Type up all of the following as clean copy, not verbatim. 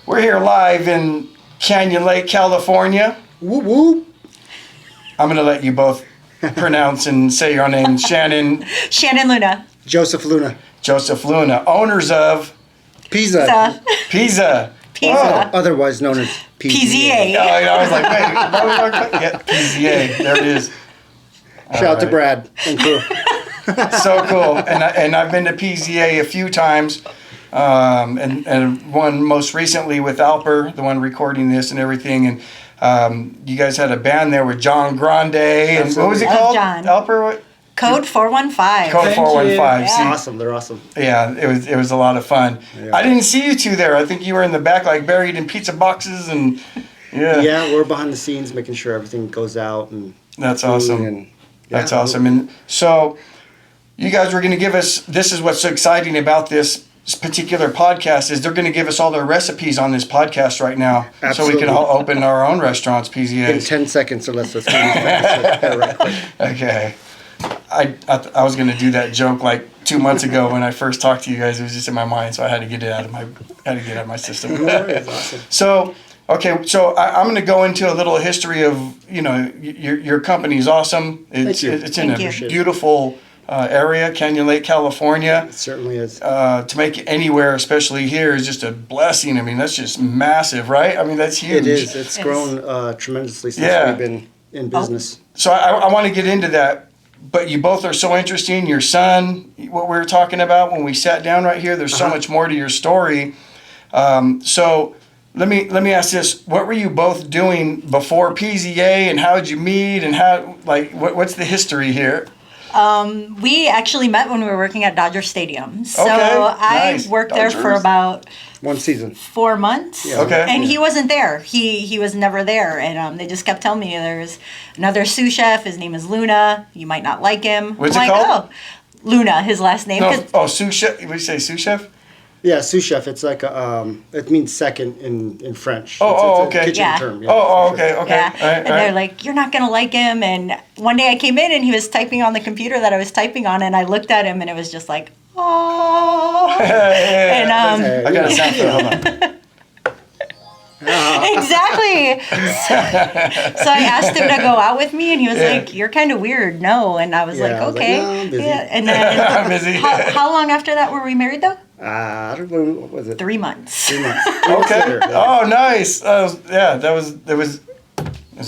We're here live in Canyon Lake, California. Whoop whoop. I'm going to let you both pronounce and say your name. Shannon Luna. Joseph Luna. Joseph Luna, owners of Pizza. Pizza. Pizza. Otherwise known as PZA. Oh, I was like, wait. Yeah, PZA. There it is. Shout out to Brad and crew. So cool. And I've been to PZA a few times. And one most recently with Alper, the one recording this and everything. And you guys had a band there with John Grande. And what was it called? John. Alper? What? Code 415. Code 415. See, Awesome. They're awesome. yeah, it was a lot of fun. Yeah. I didn't see you two there. I think you were in the back, like buried in pizza boxes and Yeah, we're behind the scenes making sure everything goes out and That's awesome. and That's awesome. And so you guys were going to give us, this is what's so exciting about this particular podcast is they're going to give us all their recipes on this podcast right now. Absolutely. So we can all open our own restaurants, PZAs. in 10 seconds or less. Let's do this right quick. Okay. I was going to do that joke like 2 months ago when I first talked to you guys. It was just in my mind, so I had to get it out of my system. It's awesome. So, okay, so I'm going to go into a little history of, your company's awesome. It's Thank you. it's in Thank a you. beautiful area, Canyon Lake, California. It certainly is. To make it anywhere, especially here, is just a blessing. I mean, that's just massive, right? I mean, that's huge. It is. It's grown tremendously since Yeah. we've been in business. So I want to get into that, but you both are so interesting. Your son, what we were talking about when we sat down right here, there's so much more to your story. So let me ask this: what were you both doing before PZA, and how did you meet, and what's the history here? We actually met when we were working at Dodger Stadium. So Okay, I nice. worked there for Dodgers. about One season. 4 months. Yeah. Okay. And he wasn't there. He was never there. And they just kept telling me there's another sous chef. His name is Luna. You might not like him. What's I'm it like, called? oh, Luna, his last name. No, 'Cause- sous chef. What did you say, sous chef? Yeah, sous chef. It's like it means second in French. Oh, it's a okay. kitchen Yeah. term. Oh, okay. Yeah, All right, and they're like, you're not gonna like him. And one day I came in and he was typing on the computer that I was typing on, and I looked at him and it was just like, oh. And I got a sound for it. Hold on. exactly. So I asked him to go out with me, and he was like, "You're kind of weird, no." And I was Yeah, like, I was like, "Okay." "No, I'm busy." Yeah. And then I'm busy. how long after that were we married though? I don't know, what was it? 3 months. 3 months. Okay. Oh, nice. That was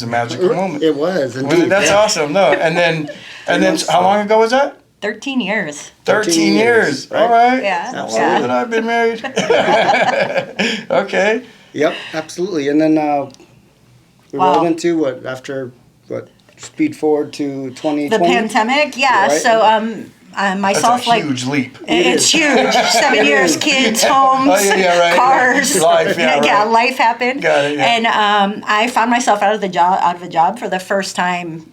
a magical moment. It was. Indeed. That's yeah. awesome. No, and then how long ago was that? 13 years. 13 years. right? All right. Yeah. How long Yeah. that I've been married? Okay. Yep, absolutely. And then we Wow. rolled into speed forward to 2020. The pandemic, yeah. Right. So That's myself, a like, huge leap. it's huge. 7 years, kids, homes, Oh, yeah, right. cars, Life, yeah, right. life happened. Got it, yeah. And I found myself out of a job for the first time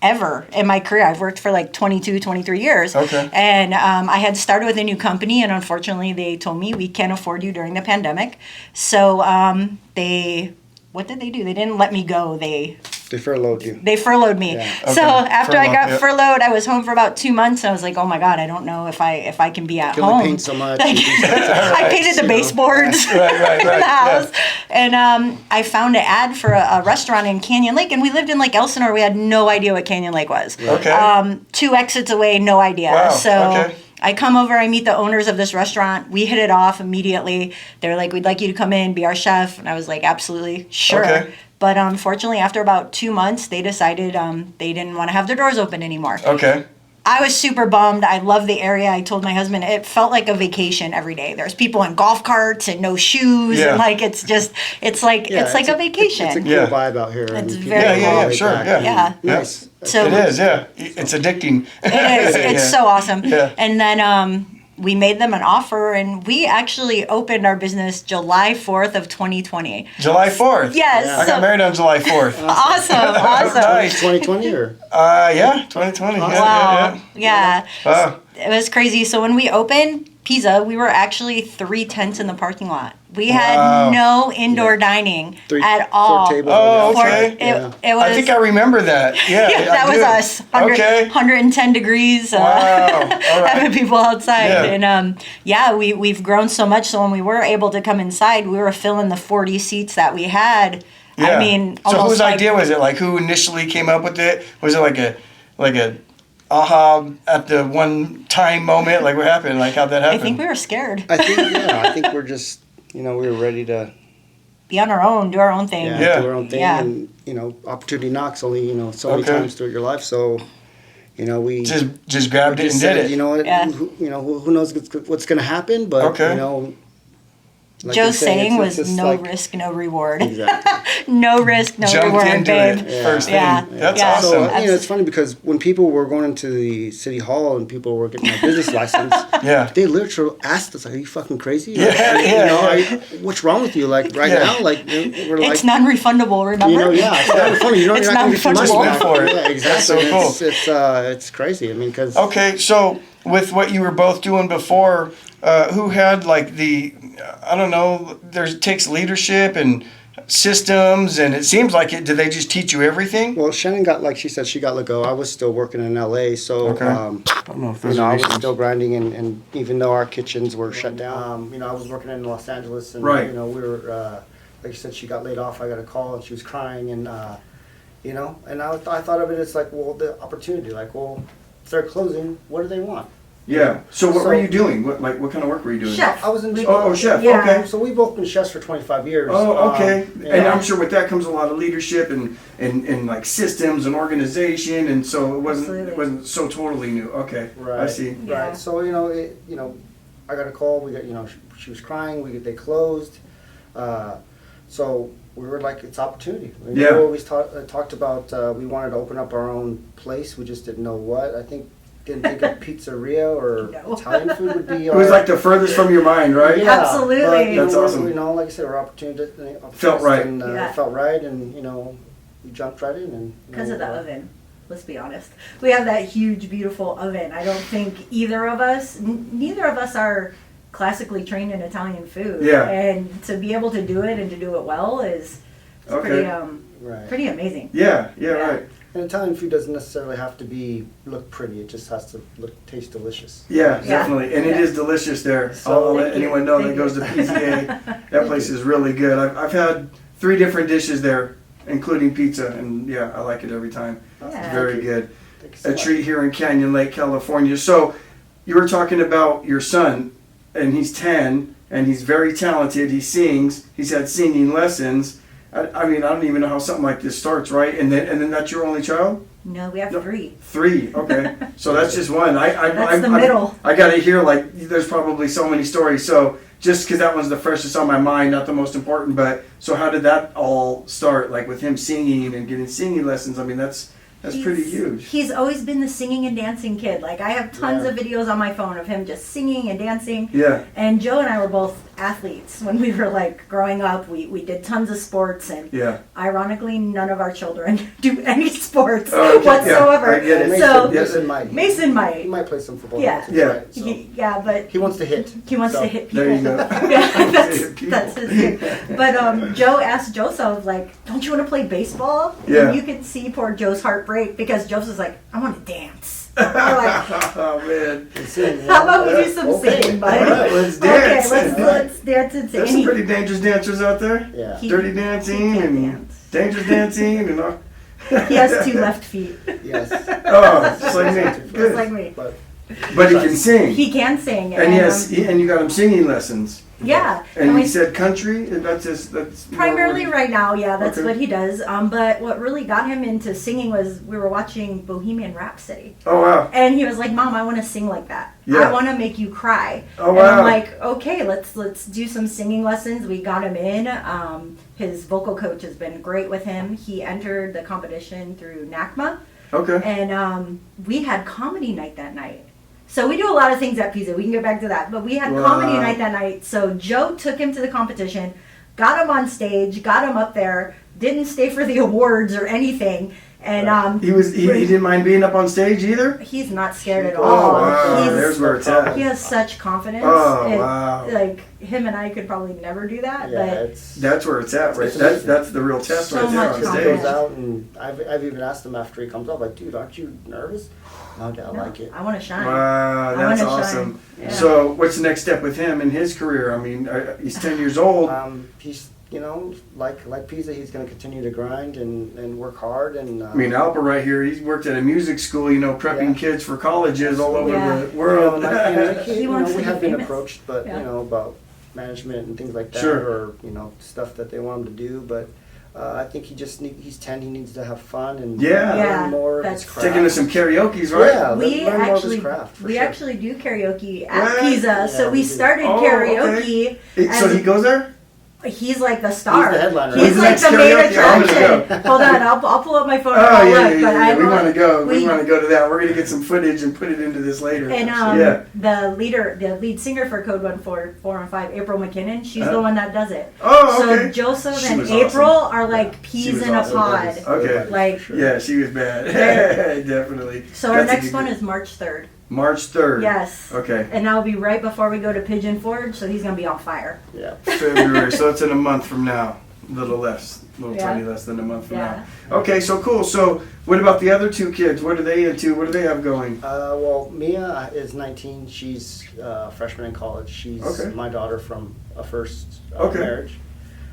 ever in my career. I've worked for like 22, 23 years. Okay. And I had started with a new company, and unfortunately they told me we can't afford you during the pandemic. So what did they do? They didn't let me go. They furloughed you. They furloughed me. Yeah. So Okay. after I got Furloughed, furloughed, I was home for about 2 months. And I was like, oh my God, I don't know if I can be at You can home. only paint so much. Like, I painted the baseboards Right. in the Yeah. house. And I found an ad for a restaurant in Canyon Lake. And we lived in like Elsinore. We had no idea what Canyon Lake was. Okay. 2 exits away, no idea. Wow, So okay. I come over, I meet the owners of this restaurant. We hit it off immediately. They're like, we'd like you to come in, be our chef. And I was like, absolutely, sure. Okay. But unfortunately, after about 2 months, they decided they didn't want to have their doors open anymore. Okay. I was super bummed. I love the area. I told my husband it felt like a vacation every day. There's people in golf carts and no shoes, Yeah. and like it's like a vacation. It's a cool Yeah. vibe out here. It's and very people cool. are Yeah, laid sure, back yeah. and Yeah. Nice. So It is, yeah. It's addicting. It is. It's Yeah. so awesome. Yeah. And then we made them an offer, and we actually opened our business July 4th of 2020. July 4th. Yes. Yeah. I got married on July 4th. Awesome. Nice. 2020 or? Yeah, 2020. Yeah, Wow. yeah. Yeah. Wow. It was crazy. So when we opened, Pisa, we were actually 3 tents in the parking lot. We Wow. had no indoor dining at all. 4 tables. Oh, on the okay. outside. Yeah. It was. I think I remember that. Yeah, Yeah, that I was do. us. 100, Okay. 110 degrees. Wow. All right. Having people outside. Yeah. And we've grown so much. So when we were able to come inside, we were filling the 40 seats that we had. Yeah. I mean, so almost whose like, idea was it? Like, who initially came up with it? Was it like a aha at the one time moment? Like, what happened? Like, how'd that happen? I think we were scared. I think we're just, we were ready to Be on our own, do our own thing. Yeah. do our own thing. Yeah. And, opportunity knocks only, so many Okay. times throughout your life. So, we just grabbed it and just did said, it. you know what, Yeah. who knows what's going to happen, but, Okay. like Joe's you said, saying it's was just no like- risk, no reward. Exactly. No risk, no Jumped reward, into babe. it first Yeah. thing. That's Yeah. awesome. So, it's funny because when people were going into the city hall and people were getting their business license, Yeah. they literally asked us, "Are you fucking crazy? Yeah, Like, yeah. what's wrong with you? Like right Yeah. now, like we're like, It's non-refundable, remember? it's not funny. You're It's not going to get your money non-refundable. back for it. Yeah, exactly. That's so cool. It's crazy. I mean, because Okay, so with what you were both doing before, who had like I don't know, it takes leadership and systems, and it seems like it. Did they just teach you everything? well, Shannon got, like she said, she got let go. I was still working in LA, so Okay. I don't know if those I are was reasons. still grinding, and even though our kitchens were shut down, I was working in Los Angeles, and Right. we were, like you said, she got laid off. I got a call, and she was crying, and and I thought of it as like, well, the opportunity, like, well, if they're closing, what do they want? Yeah. So what were So- you doing? What kind of work were you doing? Chef. I was in. Oh, chef. Yeah. Okay. So we've both been chefs for 25 years. Oh, okay. yeah. And I'm sure with that comes a lot of leadership and like systems and organization, and so it Absolutely. wasn't so totally new. Okay, Right. I see. Yeah. Right. So I got a call. We got she was crying. They closed. So we were like, it's opportunity. We Yeah. always talked about we wanted to open up our own place. We just didn't know what. Didn't think a pizzeria or No. Italian food would be. It was like the furthest from your mind, right? Yeah, Absolutely. but, That's awesome. Like I said, our opportunity Felt right. And, Yeah. It felt right, and we jumped right in, and Because of the oven. Let's be honest. We have that huge, beautiful oven. I don't think neither of us are classically trained in Italian food. Yeah. And to be able to do it and to do it well is Okay. Right. pretty amazing. Yeah, Yeah. right. And Italian food doesn't necessarily have to look pretty. It just has to taste delicious. Yeah, Yeah. definitely. And it Yeah. is delicious there. So- I'll let Thank you. anyone know that Thank goes to you. PZA. That place is really good. I've had 3 different dishes there, including pizza, and yeah, I like it every time. Yeah. It's very good. Thank you so A much. treat here in Canyon Lake, California. So you were talking about your son, and he's 10, and he's very talented. He sings. He's had singing lessons. I mean, I don't even know how something like this starts, right? And then that's your only child? No, we have No. 3. 3, okay. So that's just one. That's the middle. I got to hear, like, there's probably so many stories. So just because that one's the first that's on my mind, not the most important, but so how did that all start, like with him singing and getting singing lessons? I mean, that's pretty huge. He's always been the singing and dancing kid. Like, I have tons Yeah. of videos on my phone of him just singing and dancing. Yeah. And Joe and I were both athletes when we were like growing up. We did tons of sports, and Yeah. ironically, none of our children do any sports Oh, okay. whatsoever. Yeah, I get it. Mason, So Mason might. Mason He might, might play some football. Yeah. That's Yeah. Right, so. yeah, but He wants to hit. he wants So, to hit people. There you go. Yeah, Hit people. that's his thing. But Joe asked Joseph, like, don't you want to play baseball? Yeah. And you could see poor Joe's heart break because Joseph's like, I want to dance. And we're like, Oh, man. Sing, how about we do yeah. some Okay. singing, bud? All right, let's Okay, dance. let's dance and sing. There's And some he- pretty dangerous dancers out there. Yeah. He- Dirty dancing he can't and dance. dangerous dancing and all. He has 2 left feet, Yes. Oh, just like me. just Good. like me. But But he can sing. He can sing. And yes, and you got him singing lessons. Yeah. And we he said country. That's more primarily what- right now, yeah, that's Okay. what he does. But what really got him into singing was we were watching Bohemian Rhapsody. Oh wow. And he was like, Mom, I want to sing like that. Yeah. I want to make you cry. Oh, And wow. I'm like, okay, let's do some singing lessons. We got him in. His vocal coach has been great with him. He entered the competition through NACMA. Okay. And we had comedy night that night. So we do a lot of things at Pisa. We can get back to that. But we had Wow. comedy night that night. So Joe took him to the competition, got him on stage, got him up there, didn't stay for the awards or anything. And He didn't mind being up on stage either? he's not scared at Oh, all. wow. He's, There's where it's at. he has such confidence. Oh, It- wow. Like him and I could probably never do that, Yeah, but it's That's where it's at, right? It's That's amazing. that's the real test So right there much on He confidence. stage. goes out, and I've even asked him after he comes up, like, dude, aren't you nervous? No, Dad, I no, like it. I want to shine. Wow, that's wanna awesome. shine. Yeah. So, what's the next step with him in his career? I mean, he's 10 years old. He's, you know, like Pizza, he's going to continue to grind and work hard. And I mean, Alpa right here, he's worked at a music school, you know, prepping Yeah. kids for colleges all over Yeah. the world. He wants to we be have been famous. approached, but Yeah. you know, about management and things like that, Sure. or you know, stuff that they want him to do. But I think he's 10. He needs to have fun and Yeah. Yeah, learn more of that's- his craft. Taking to some karaoke's, right? Yeah, We learn more of his actually craft, for we sure. actually do karaoke at What? Pisa, Yeah, so we we do. started Oh, karaoke. So and he goes there? He's like the star. He's the headliner. He's When's the like next the main karaoke? I'm gonna attraction. Hold on, I'll pull up my phone. Oh, and I'll yeah, look, yeah, but yeah. I We know- want to go. We we- want to go to that. We're going to get some footage and put it into this later. And yeah. the lead singer for Code 14415, April McKinnon, she's Uh-huh. the one that does it. Oh, okay. So Joseph She and was April awesome. are like She peas was in awesome. a pod. Okay. Like, Yeah, she was bad. There. Definitely. so our That's a next good one group. is March 3rd. March 3rd. Yes. Okay. And that'll be right before we go to Pigeon Forge, so he's gonna be on fire. Yeah. February. So it's in a month from now. A little Yeah. tiny less than a month from Yeah. now. Okay, so cool. So what about the other two kids? What are they into? What do they have going? Well, Mia is 19. She's a freshman in college. She's Okay. my daughter from a first Okay. marriage.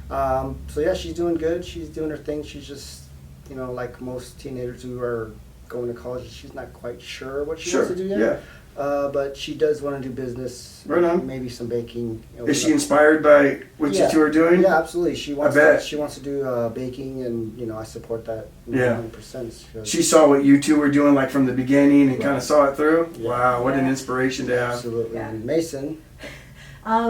So yeah, she's doing good. She's doing her thing. She's just, you know, like most teenagers who are going to college, she's not quite sure what she wants to do yet. Yeah. But she does want to do business. Right on. Maybe some baking. Is she inspired by what you Yeah. two are doing? Yeah, absolutely. She wants. bet. She wants to do baking, and you know, I support that. Yeah. 100%. She saw what you two were doing like from the beginning and kind of saw it through? Yeah. Wow, what an Yeah. inspiration to have. Absolutely. Yeah. And Mason.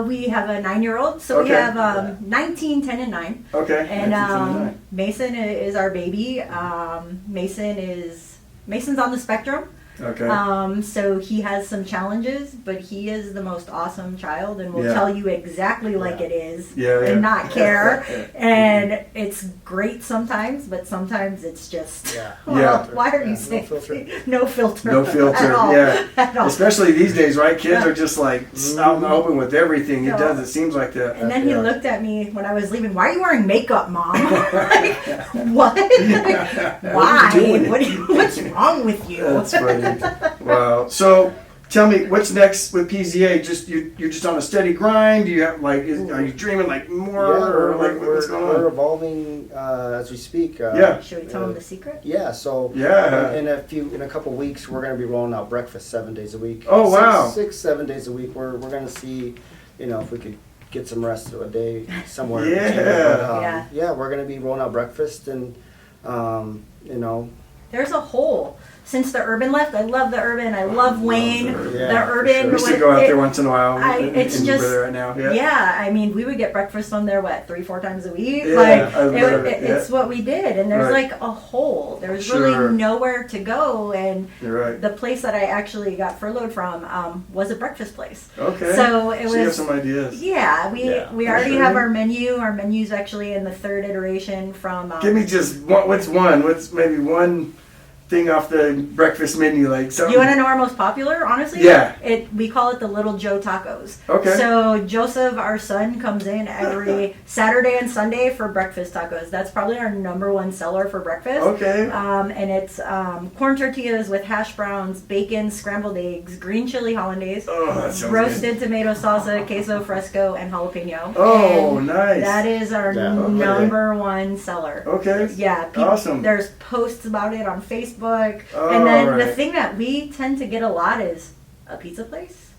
We have a 9-year-old, so we Okay. have 19, 10, and 9. Okay. And 1979. Mason is our baby. Mason's on the spectrum. Okay. So he has some challenges, but he is the most awesome child and will Yeah. tell you exactly like Yeah. it is Yeah, yeah. and not care. And it's great sometimes, but sometimes it's just, Yeah. well, Yeah. why are Yeah, you no saying filter. no filter? No filter, at all, yeah. at all. Especially these days, right? Kids Yeah. are just like out in the open with everything. It Yeah. does. It seems like that. And then he Yeah. looked at me when I was leaving. Why are you wearing makeup, Mom? Like, what? Why? doing? What's wrong with you? That's funny. Wow. So, tell me, what's next with PZA? Just you're just on a steady grind. Do you have like? Are you dreaming like more or like what's going we're on? evolving as we speak. Yeah. Should we tell him the secret? Yeah. So Yeah. in a couple weeks, we're going to be rolling out breakfast 7 days a week. Oh, wow. 7 days a week. We're going to see, you know, if we could get some rest of a day somewhere. Yeah. Yeah. Yeah. We're going to be rolling out breakfast and, you know. There's a hole. Since the Urban left, I love the Urban. I love Wayne. the Urban. The Yeah, for Urban. sure. We used to go out there once in a while. It's in just where they're at now. Yeah. Yeah, I mean, we would get breakfast on there 3-4 times a week. Yeah, like I love it, it's what we did, and there's Right. like a hole. There's Sure. really nowhere to go, and You're right. the place that I actually got furloughed from was a breakfast place. Okay. So it you have was. some ideas. Yeah, Yeah, we for already sure. have our menu. Our menu's actually in the 3rd iteration from. Give me just what's one? What's maybe one thing off the breakfast menu, like something? You want to know our most popular? Honestly, Yeah. We call it the Little Joe Tacos. Okay. So Joseph, our son, comes in every Saturday and Sunday for breakfast tacos. That's probably our #1 seller for breakfast. Okay. And it's corn tortillas with hash browns, bacon, scrambled eggs, green chili hollandaise, Oh, that sounds roasted tomato salsa, queso fresco, and jalapeno. Oh, And nice. That is our Yeah, okay. #1 seller. Okay. Yeah, Awesome. There's posts about it on Facebook. Oh, And then the right. thing that we tend to get a lot is a pizza place.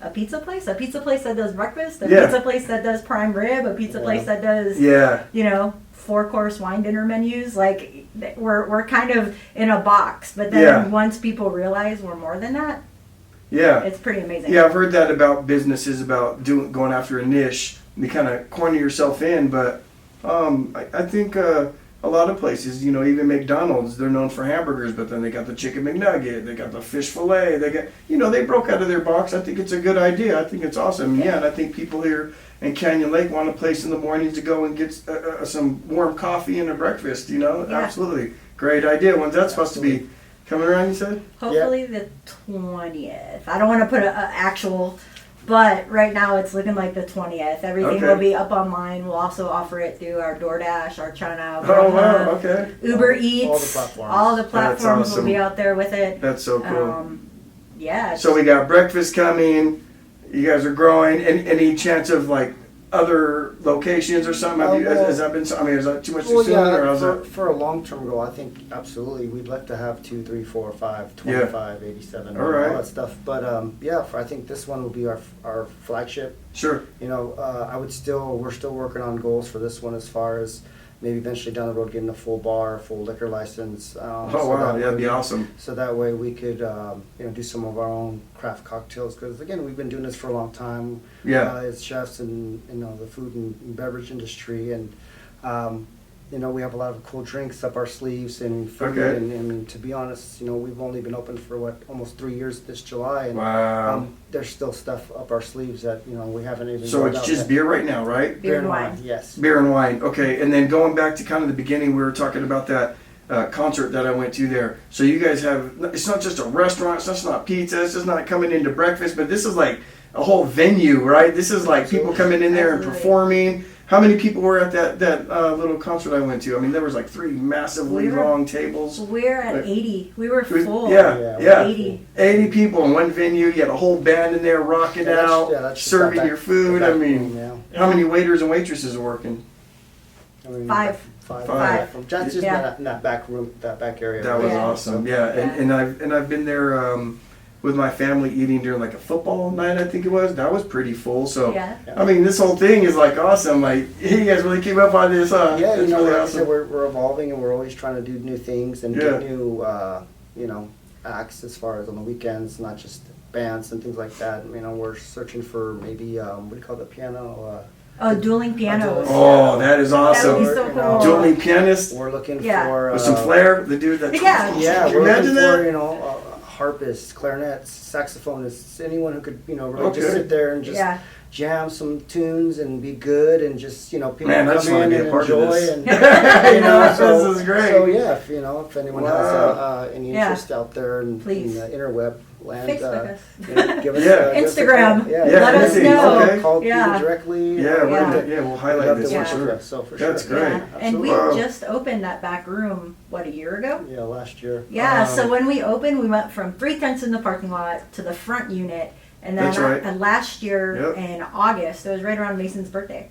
A pizza place that does breakfast, a Yeah. pizza place that does prime rib, a pizza Yeah. place that does, Yeah. 4-course wine dinner menus. Like, we're kind of in a box. But then Yeah. once people realize we're more than that, Yeah. it's pretty amazing. Yeah, I've heard that about businesses, about going after a niche. You kind of corner yourself in, but I think a lot of places, even McDonald's, they're known for hamburgers, but then they got the chicken McNugget, they got the fish fillet, they got, they broke out of their box. I think it's a good idea. I think it's awesome. Yeah, and I think people here in Canyon Lake want a place in the mornings to go and get some warm coffee and a breakfast. Yeah. Absolutely. Great idea. When's that supposed to be coming around, you said? Hopefully the 20th. I don't want to put a actual, but right now it's looking like the 20th. Everything Okay. will be up online. We'll also offer it through our DoorDash, our China, Oh, wow, okay. Uber Eats. All the platforms awesome. will be out there with it. That's so cool. Yeah. So we got breakfast coming. You guys are growing. Any chance of like other locations or something? Have you, has that been? I mean, is that too much too soon? Or how's that? For a long-term goal, I think absolutely we'd like to have 2, 3, 4, 5, 25, 87, All right. all that stuff. But I think this one will be our flagship. Sure. You know, we're still working on goals for this one as far as maybe eventually down the road getting a full bar, full liquor license. Oh wow, that'd be awesome. So that way we could, do some of our own craft cocktails. Because again, we've been doing this for a long time. Yeah. As chefs and the food and beverage industry, and we have a lot of cool drinks up our sleeves and food. Okay. And to be honest, we've only been open for almost 3 years this July. And, Wow. there's still stuff up our sleeves that we haven't even. So rolled it's out just yet. beer right now, right? Beer and wine. Yes. Beer and wine. Okay. And then going back to kind of the beginning, we were talking about that concert that I went to there. So you guys have, it's not just a restaurant, it's just not pizza, it's just not coming into breakfast, but this is like a whole venue, right? This is like people coming in there and Absolutely. performing. How many people were at that little concert I went to? I mean, there was like 3 massively We were- long tables. We're at 80. We were It was- full. Yeah. 80. 80 people in one venue. You had a whole band in there rocking out, that's just serving that your food. that I mean, room, yeah. how many waiters and waitresses are working? I mean, Five. Five. From just Yeah. in that back room, that back area. That was Yeah. awesome. Yeah, and I've been there with my family eating during like a football night, I think it was. That was pretty full. So Yeah. I mean, this whole thing is like awesome. Like you guys really came up on this, huh? Yeah, It's really like I awesome. said, we're evolving and we're always trying to do new things and Yeah. get new, acts as far as on the weekends, not just bands and things like that. We're searching for maybe what do you call the piano? Oh, dueling pianos. Oh, that is That awesome. would be so cool. Dueling pianist We're looking Yeah. for with some flair. The dude that Yeah. Yeah, Can you we're imagine looking that? for harpists, clarinets, saxophonists, anyone who could really Okay. just sit there and just Yeah. jam some tunes and be good and just people Man, I just come wanna in be a and part of enjoy this. and This is great. So yeah, if anyone Wow. has any Yeah. interest out there in Please. the interweb land, Facebook us. give us Yeah. give us a Instagram. call. Yeah, Let us anything. know. Okay. Call Yeah. people directly. Yeah, we're Yeah. gonna, we'll We'd highlight love this to for work sure. with us, so for That's sure. great. Yeah. And we Wow. just opened that back room, a year ago? Yeah, last year. Yeah, so when we opened, we went from 3 tents in the parking lot to the front unit. And then That's right. last year Yep. in August, it was right around Mason's birthday,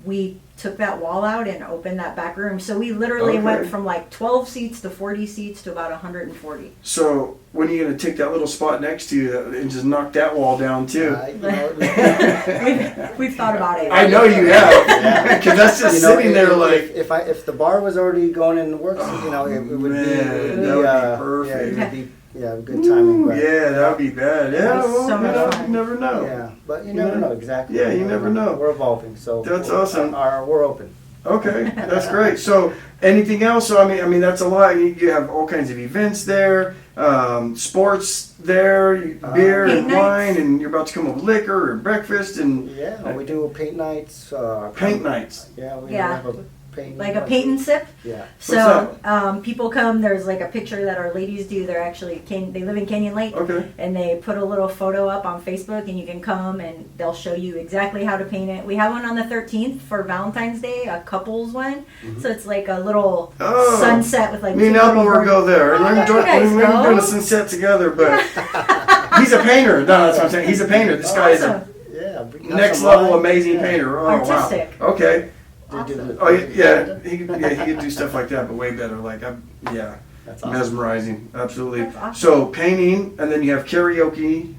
we took that wall out and opened that back room. So we literally Okay. went from like 12 seats to 40 seats to about 140. So when are you gonna take that little spot next to you and just knock that wall down too? We've thought about it. I know you have, because that's just sitting there like. if the bar was already going in the works, it would man, be that would be perfect. Yeah, it would be good timing. But, Yeah, that would be bad. Yeah, That's well, so much fun. you never know. Yeah, but you never know exactly. Yeah, you never know. We're evolving, so That's awesome. We're open. Okay, that's great. So, anything else? So, I mean, that's a lot. You have all kinds of events there, sports there, beer Paint and nights. wine, and you're about to come up with liquor and breakfast and Yeah, we do paint nights. paint nights. Yeah, we Yeah. have a paint. Like a paint and sip. Yeah. So people come. There's like a picture that our ladies do. They're actually they live in Canyon Lake, Okay. and they put a little photo up on Facebook, and you can come and they'll show you exactly how to paint it. We have one on the 13th for Valentine's Day, a couples one. So it's like a little Oh. sunset with like. Me and two little Elmore go there. Oh, We're there you guys doing go. a sunset together, but he's a painter. No, that's what I'm saying. He's a painter. This guy is a Awesome. Yeah. next level amazing painter. Oh, Artistic. wow. Okay. Awesome. Oh yeah, he could do stuff like that, but way better. Like That's awesome. mesmerizing. Absolutely. That's awesome. So painting, and then you have karaoke.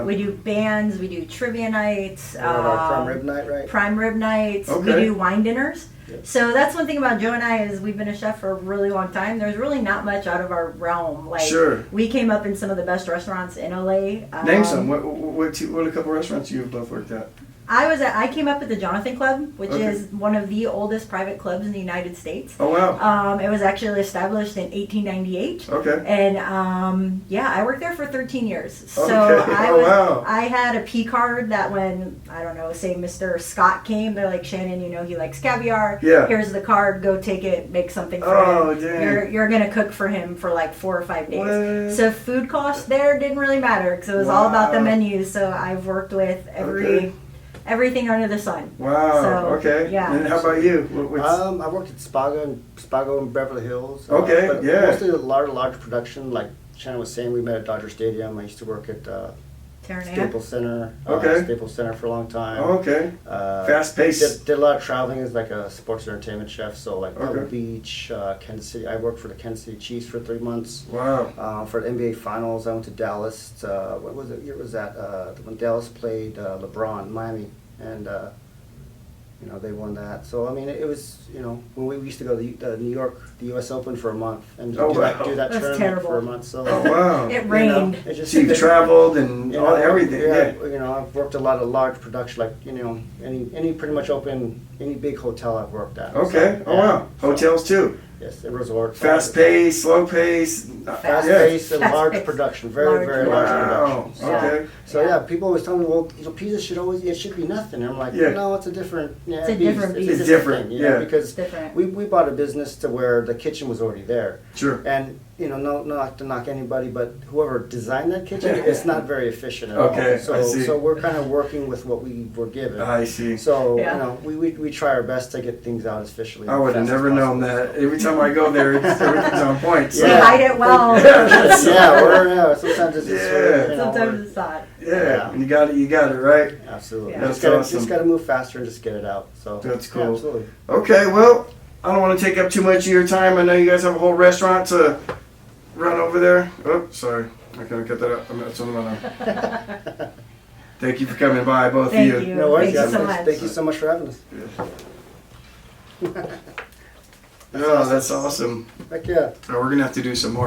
We do bands. We do trivia nights. We have our prime rib night, right? Prime rib nights. Okay. We do wine dinners. Yep. So that's one thing about Joe and I is we've been a chef for a really long time. There's really not much out of our realm. Like Sure. we came up in some of the best restaurants in LA. Name some. What a couple restaurants you've both worked at? I came up at the Jonathan Club, which is one of the oldest private clubs in the United States. Oh wow. It was actually established in 1898. Okay. And I worked there for 13 years. So Okay. I had a P card that when, I don't know, say Mr. Scott came, they're like, Shannon, he likes caviar. Yeah. Here's the card, go take it, make something for him. Dang. You're gonna cook for him for like 4 or 5 days. What? So food cost there didn't really matter because it was all about the menus. So I've worked with everything under the sun. Wow. So, okay. yeah. And how about you? I worked at Spago in Beverly Hills. Okay, but yeah. Mostly a large production, like Shannon was saying. We met at Dodger Stadium. I used to work at Staples Center. Staples Center for a long time. Oh, okay. Fast paced. Did a lot of traveling as like a sports entertainment chef. So like Pebble Okay. Beach, Kansas City. I worked for the Kansas City Chiefs for 3 months. Wow. For the NBA Finals, I went to Dallas. What was it? Year was that? When Dallas played LeBron, Miami, and they won that. So I mean, it was when we used to go to New York, the U.S. Open for a month, and do that That's tournament terrible. for a month. So Oh wow. It rained. it just So you've traveled and everything. Yeah, I've worked a lot of large production, like any pretty much any big hotel I've worked at. Okay. So, Oh wow. Hotels too. Yes, the resort. Fast paced, slow paced. Fast paced and large Fast-paced. production, very large Wow. production. So, Okay. So people always tell me, well, pizza should be nothing. And I'm like, Yeah. no, it's a different. It's a different beast. It's different, yeah. Because Different. we bought a business to where the kitchen was already there, Sure. and not to knock anybody, but whoever designed that kitchen, it's not very efficient at all. Okay, So I see. so we're kind of working with what we were given. I see. So Yeah. we try our best to get things out as efficiently. I would have fast as never known possible. that. Every time I go there, everything's on point. So. They hide it well. Sometimes it's Yeah. Sometimes it's not. Yeah, and you got it right. Absolutely. Yeah. That's Just awesome. gotta move faster and just get it out. So That's yeah, cool. absolutely. Okay, well, I don't want to take up too much of your time. I know you guys have a whole restaurant to run over there. Oh, sorry. I can't cut that up. That's on the Thank you for coming by, both Thank of you. you. No worries, Thank you guys. so much. Thank you so much for having us. Oh, that's awesome. Heck yeah. Oh, we're going to have to do some more.